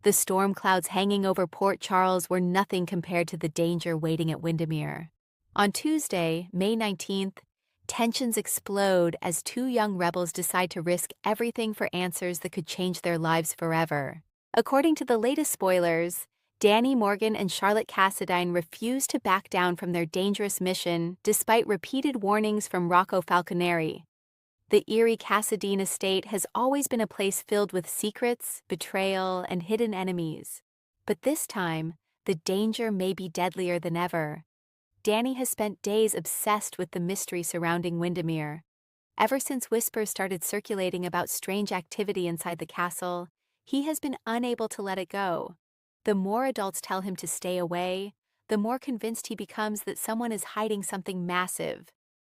The storm clouds hanging over Port Charles were nothing compared to the danger waiting at Wyndemere. On Tuesday, May 19th, tensions explode as two young rebels decide to risk everything for answers that could change their lives forever. According to the latest spoilers, Danny Morgan and Charlotte Cassadine refuse to back down from their dangerous mission despite repeated warnings from Rocco Falconeri. The eerie Cassadine estate has always been a place filled with secrets, betrayal, and hidden enemies. But this time, the danger may be deadlier than ever. Danny has spent days obsessed with the mystery surrounding Wyndemere. Ever since whispers started circulating about strange activity inside the castle, he has been unable to let it go. The more adults tell him to stay away, the more convinced he becomes that someone is hiding something massive.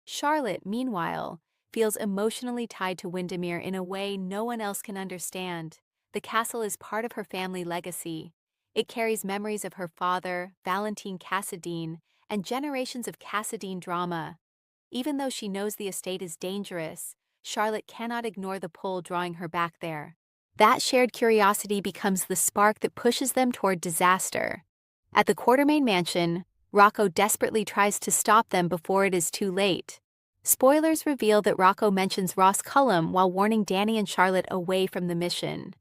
Charlotte, meanwhile, feels emotionally tied to Wyndemere in a way no one else can understand. The castle is part of her family legacy. It carries memories of her father, Valentine Cassadine, and generations of Cassadine drama. Even though she knows the estate is dangerous, Charlotte cannot ignore the pull drawing her back there. That shared curiosity becomes the spark that pushes them toward disaster. At the Quartermain mansion, Rocco desperately tries to stop them before it is too late. Spoilers reveal that Rocco mentions Ross Cullum while warning Danny and Charlotte away from the mission.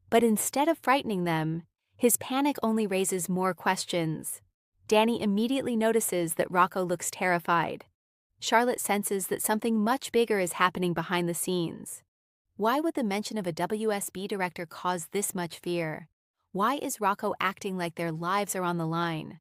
But instead of frightening them, his panic only raises more questions. Danny immediately notices that Rocco looks terrified. Charlotte senses that something much bigger is happening behind the scenes. Why would the mention of a WSB director cause this much fear? Why is Rocco acting like their lives are on the line?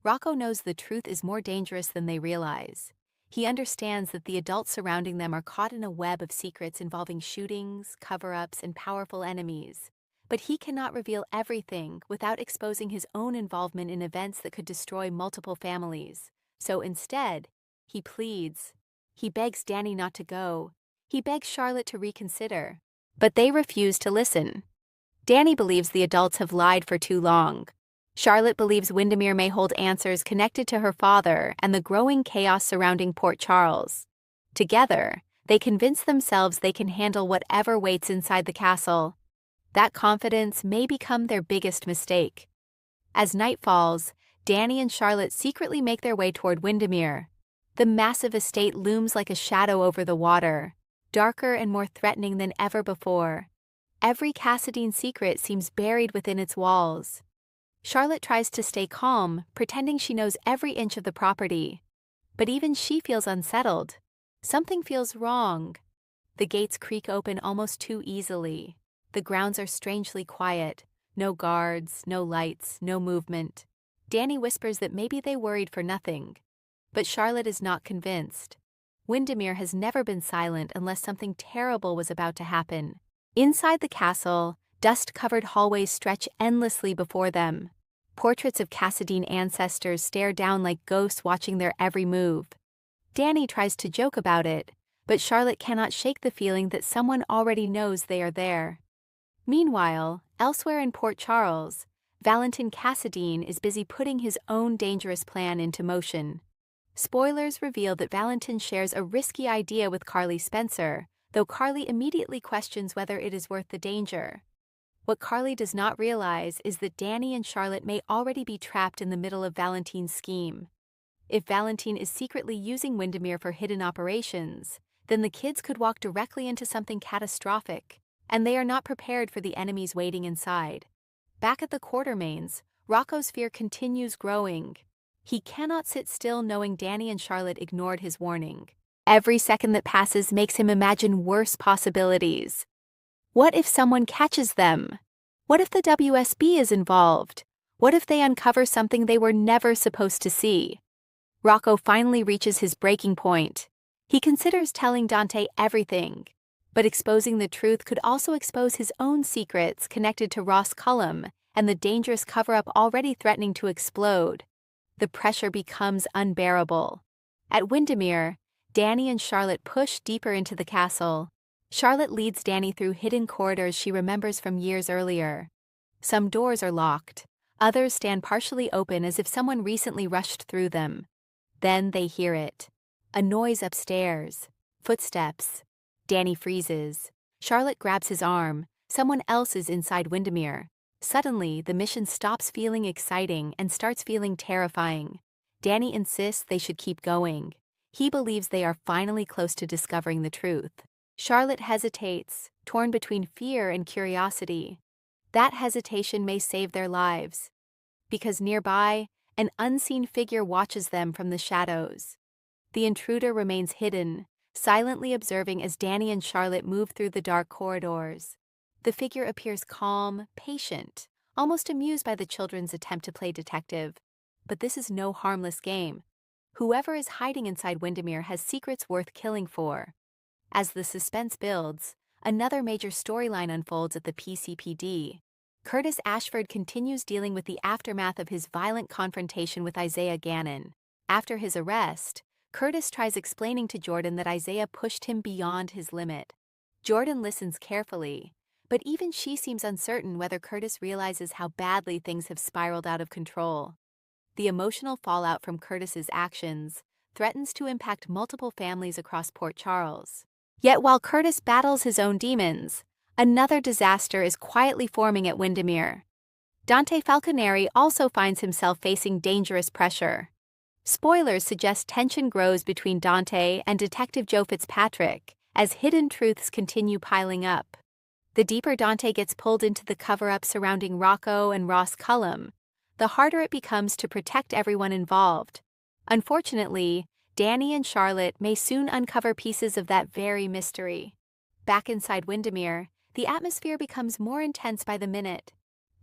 Rocco knows the truth is more dangerous than they realize. He understands that the adults surrounding them are caught in a web of secrets involving shootings, cover-ups, and powerful enemies. But he cannot reveal everything without exposing his own involvement in events that could destroy multiple families. So instead, he pleads. He begs Danny not to go. He begs Charlotte to reconsider. But they refuse to listen. Danny believes the adults have lied for too long. Charlotte believes Wyndemere may hold answers connected to her father and the growing chaos surrounding Port Charles. Together, they convince themselves they can handle whatever waits inside the castle. That confidence may become their biggest mistake. As night falls, Danny and Charlotte secretly make their way toward Wyndemere. The massive estate looms like a shadow over the water, darker and more threatening than ever before. Every Cassadine secret seems buried within its walls. Charlotte tries to stay calm, pretending she knows every inch of the property. But even she feels unsettled. Something feels wrong. The gates creak open almost too easily. The grounds are strangely quiet. No guards, no lights, no movement. Danny whispers that maybe they worried for nothing. But Charlotte is not convinced. Wyndemere has never been silent unless something terrible was about to happen. Inside the castle, dust-covered hallways stretch endlessly before them. Portraits of Cassadine ancestors stare down like ghosts watching their every move. Danny tries to joke about it, but Charlotte cannot shake the feeling that someone already knows they are there. Meanwhile, elsewhere in Port Charles, Valentine Cassadine is busy putting his own dangerous plan into motion. Spoilers reveal that Valentine shares a risky idea with Carly Spencer, though Carly immediately questions whether it is worth the danger. What Carly does not realize is that Danny and Charlotte may already be trapped in the middle of Valentine's scheme. If Valentine is secretly using Wyndemere for hidden operations, then the kids could walk directly into something catastrophic, and they are not prepared for the enemies waiting inside. Back at the Quartermains, Rocco's fear continues growing. He cannot sit still knowing Danny and Charlotte ignored his warning. Every second that passes makes him imagine worse possibilities. What if someone catches them? What if the WSB is involved? What if they uncover something they were never supposed to see? Rocco finally reaches his breaking point. He considers telling Dante everything, but exposing the truth could also expose his own secrets connected to Ross Cullum and the dangerous cover-up already threatening to explode. The pressure becomes unbearable. At Wyndemere, Danny and Charlotte push deeper into the castle. Charlotte leads Danny through hidden corridors she remembers from years earlier. Some doors are locked. Others stand partially open as if someone recently rushed through them. Then they hear it. A noise upstairs. Footsteps. Danny freezes. Charlotte grabs his arm. Someone else is inside Wyndemere. Suddenly, the mission stops feeling exciting and starts feeling terrifying. Danny insists they should keep going. He believes they are finally close to discovering the truth. Charlotte hesitates, torn between fear and curiosity. That hesitation may save their lives, because nearby, an unseen figure watches them from the shadows. The intruder remains hidden, silently observing as Danny and Charlotte move through the dark corridors. The figure appears calm, patient, almost amused by the children's attempt to play detective. But this is no harmless game. Whoever is hiding inside Wyndemere has secrets worth killing for. As the suspense builds, another major storyline unfolds at the PCPD. Curtis Ashford continues dealing with the aftermath of his violent confrontation with Isaiah Gannon. After his arrest, Curtis tries explaining to Jordan that Isaiah pushed him beyond his limit. Jordan listens carefully, but even she seems uncertain whether Curtis realizes how badly things have spiraled out of control. The emotional fallout from Curtis's actions threatens to impact multiple families across Port Charles. Yet while Curtis battles his own demons, another disaster is quietly forming at Wyndemere. Dante Falconeri also finds himself facing dangerous pressure. Spoilers suggest tension grows between Dante and Detective Joe Fitzpatrick as hidden truths continue piling up. The deeper Dante gets pulled into the cover-up surrounding Rocco and Ross Cullum, the harder it becomes to protect everyone involved. Unfortunately, Danny and Charlotte may soon uncover pieces of that very mystery. Back inside Wyndemere, the atmosphere becomes more intense by the minute.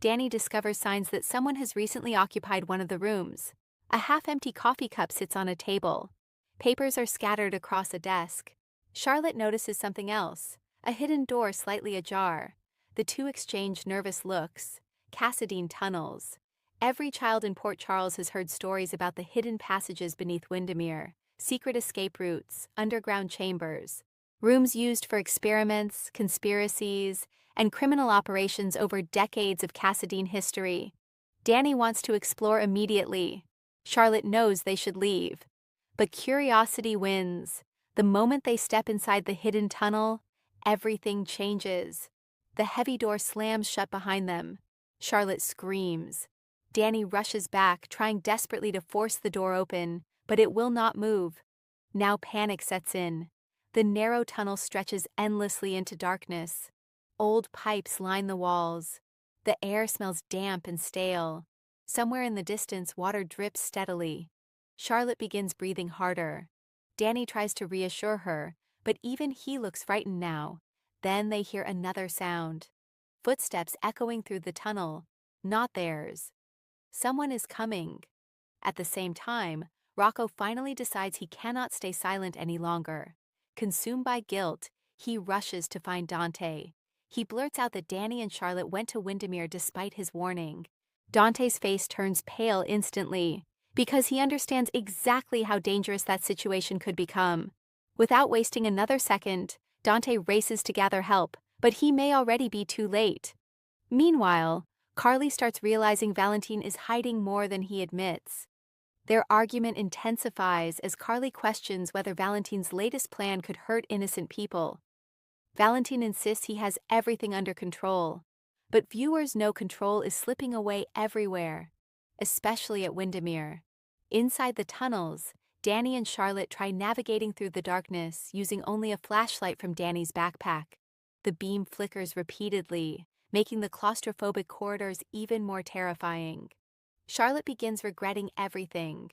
Danny discovers signs that someone has recently occupied one of the rooms. A half-empty coffee cup sits on a table. Papers are scattered across a desk. Charlotte notices something else, a hidden door slightly ajar. The two exchange nervous looks. Cassadine tunnels. Every child in Port Charles has heard stories about the hidden passages beneath Wyndemere, secret escape routes, underground chambers, rooms used for experiments, conspiracies, and criminal operations over decades of Cassadine history. Danny wants to explore immediately. Charlotte knows they should leave. But curiosity wins. The moment they step inside the hidden tunnel, everything changes. The heavy door slams shut behind them. Charlotte screams. Danny rushes back, trying desperately to force the door open, but it will not move. Now panic sets in. The narrow tunnel stretches endlessly into darkness. Old pipes line the walls. The air smells damp and stale. Somewhere in the distance, water drips steadily. Charlotte begins breathing harder. Danny tries to reassure her, but even he looks frightened now. Then they hear another sound. Footsteps echoing through the tunnel. Not theirs. Someone is coming. At the same time, Rocco finally decides he cannot stay silent any longer. Consumed by guilt, he rushes to find Dante. He blurts out that Danny and Charlotte went to Wyndemere despite his warning. Dante's face turns pale instantly, because he understands exactly how dangerous that situation could become. Without wasting another second, Dante races to gather help, but he may already be too late. Meanwhile, Carly starts realizing Valentine is hiding more than he admits. Their argument intensifies as Carly questions whether Valentine's latest plan could hurt innocent people. Valentine insists he has everything under control, but viewers know control is slipping away everywhere, especially at Wyndemere. Inside the tunnels, Danny and Charlotte try navigating through the darkness using only a flashlight from Danny's backpack. The beam flickers repeatedly, making the claustrophobic corridors even more terrifying. Charlotte begins regretting everything.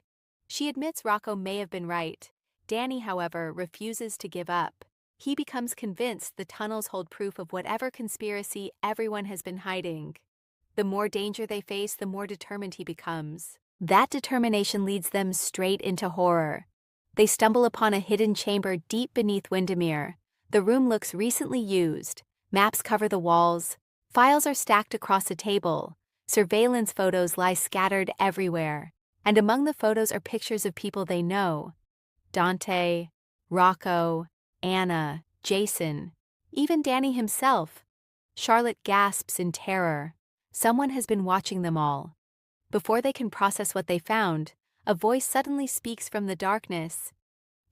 She admits Rocco may have been right. Danny, however, refuses to give up. He becomes convinced the tunnels hold proof of whatever conspiracy everyone has been hiding. The more danger they face, the more determined he becomes. That determination leads them straight into horror. They stumble upon a hidden chamber deep beneath Wyndemere. The room looks recently used. Maps cover the walls. Files are stacked across a table. Surveillance photos lie scattered everywhere. And among the photos are pictures of people they know. Dante, Rocco, Anna, Jason, even Danny himself. Charlotte gasps in terror. Someone has been watching them all. Before they can process what they found, a voice suddenly speaks from the darkness.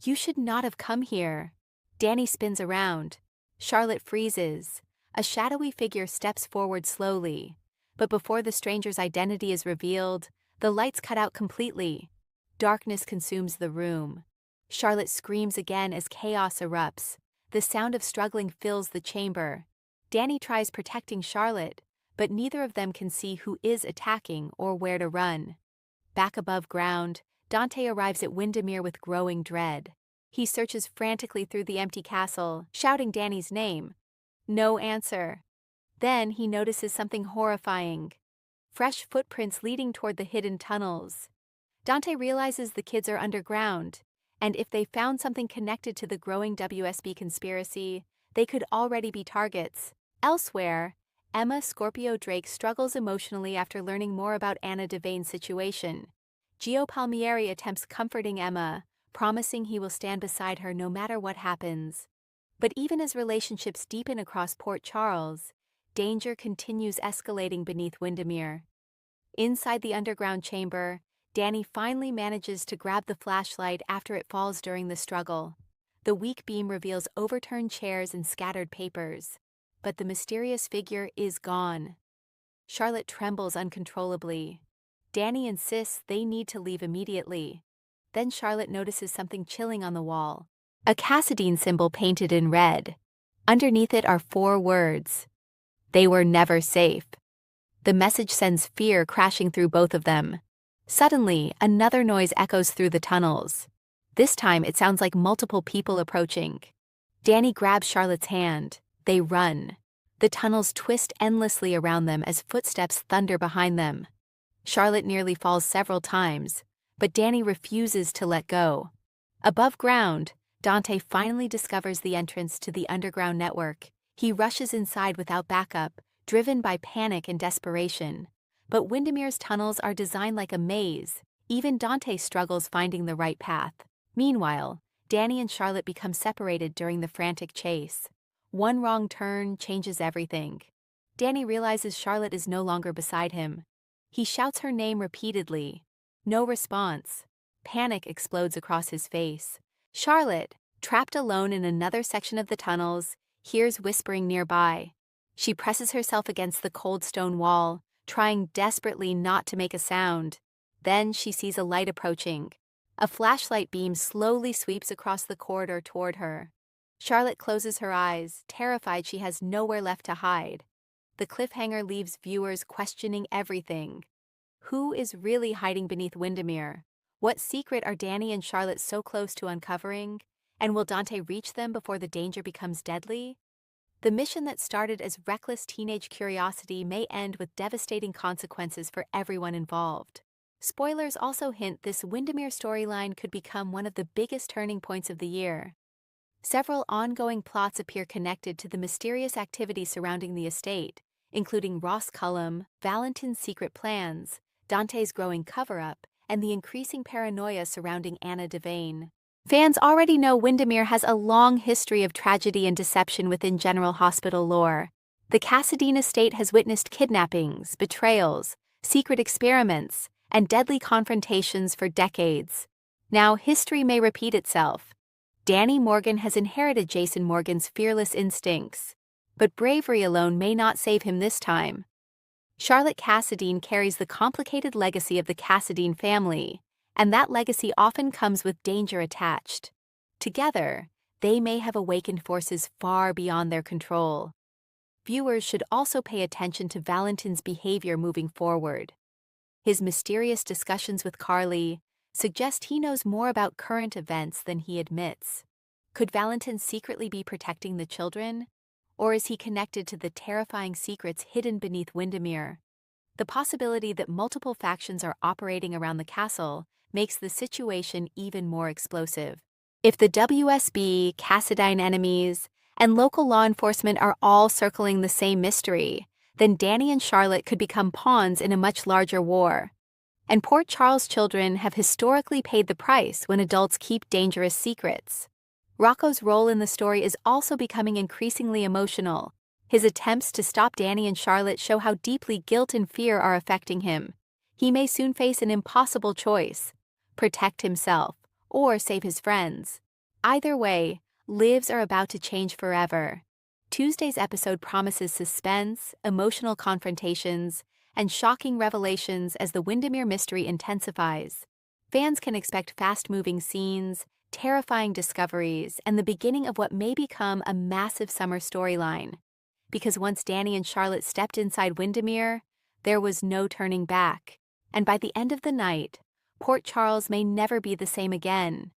"You should not have come here." Danny spins around. Charlotte freezes. A shadowy figure steps forward slowly. But before the stranger's identity is revealed, the lights cut out completely. Darkness consumes the room. Charlotte screams again as chaos erupts. The sound of struggling fills the chamber. Danny tries protecting Charlotte, but neither of them can see who is attacking or where to run. Back above ground, Dante arrives at Wyndemere with growing dread. He searches frantically through the empty castle, shouting Danny's name. No answer. Then he notices something horrifying. Fresh footprints leading toward the hidden tunnels. Dante realizes the kids are underground, and if they found something connected to the growing WSB conspiracy, they could already be targets. Elsewhere, Emma Scorpio Drake struggles emotionally after learning more about Anna Devane's situation. Gio Palmieri attempts comforting Emma, promising he will stand beside her no matter what happens. But even as relationships deepen across Port Charles, danger continues escalating beneath Wyndemere. Inside the underground chamber, Danny finally manages to grab the flashlight after it falls during the struggle. The weak beam reveals overturned chairs and scattered papers. But the mysterious figure is gone. Charlotte trembles uncontrollably. Danny insists they need to leave immediately. Then Charlotte notices something chilling on the wall. A Cassadine symbol painted in red. Underneath it are 4 words. They were never safe. The message sends fear crashing through both of them. Suddenly, another noise echoes through the tunnels. This time it sounds like multiple people approaching. Danny grabs Charlotte's hand. They run. The tunnels twist endlessly around them as footsteps thunder behind them. Charlotte nearly falls several times, but Danny refuses to let go. Above ground, Dante finally discovers the entrance to the underground network. He rushes inside without backup, driven by panic and desperation. But Windemere's tunnels are designed like a maze. Even Dante struggles finding the right path. Meanwhile, Danny and Charlotte become separated during the frantic chase. One wrong turn changes everything. Danny realizes Charlotte is no longer beside him. He shouts her name repeatedly. No response. Panic explodes across his face. Charlotte, trapped alone in another section of the tunnels, hears whispering nearby. She presses herself against the cold stone wall, trying desperately not to make a sound. Then she sees a light approaching. A flashlight beam slowly sweeps across the corridor toward her. Charlotte closes her eyes, terrified she has nowhere left to hide. The cliffhanger leaves viewers questioning everything. Who is really hiding beneath Wyndemere? What secret are Danny and Charlotte so close to uncovering? And will Dante reach them before the danger becomes deadly? The mission that started as reckless teenage curiosity may end with devastating consequences for everyone involved. Spoilers also hint this Wyndemere storyline could become one of the biggest turning points of the year. Several ongoing plots appear connected to the mysterious activity surrounding the estate, including Ross Cullum, Valentin's secret plans, Dante's growing cover-up, and the increasing paranoia surrounding Anna Devane. Fans already know Wyndemere has a long history of tragedy and deception within General Hospital lore. The Cassadine estate has witnessed kidnappings, betrayals, secret experiments, and deadly confrontations for decades. Now history may repeat itself. Danny Morgan has inherited Jason Morgan's fearless instincts, but bravery alone may not save him this time. Charlotte Cassadine carries the complicated legacy of the Cassadine family, and that legacy often comes with danger attached. Together, they may have awakened forces far beyond their control. Viewers should also pay attention to Valentin's behavior moving forward. His mysterious discussions with Carly suggest he knows more about current events than he admits. Could Valentin secretly be protecting the children? Or is he connected to the terrifying secrets hidden beneath Wyndemere? The possibility that multiple factions are operating around the castle makes the situation even more explosive. If the WSB, Cassadine enemies, and local law enforcement are all circling the same mystery, then Danny and Charlotte could become pawns in a much larger war. And Port Charles children have historically paid the price when adults keep dangerous secrets. Rocco's role in the story is also becoming increasingly emotional. His attempts to stop Danny and Charlotte show how deeply guilt and fear are affecting him. He may soon face an impossible choice: protect himself or save his friends. Either way, lives are about to change forever. Tuesday's episode promises suspense, emotional confrontations, and shocking revelations as the Wyndemere mystery intensifies. Fans can expect fast-moving scenes, terrifying discoveries, and the beginning of what may become a massive summer storyline. Because once Danny and Charlotte stepped inside Wyndemere, there was no turning back. And by the end of the night, Port Charles may never be the same again.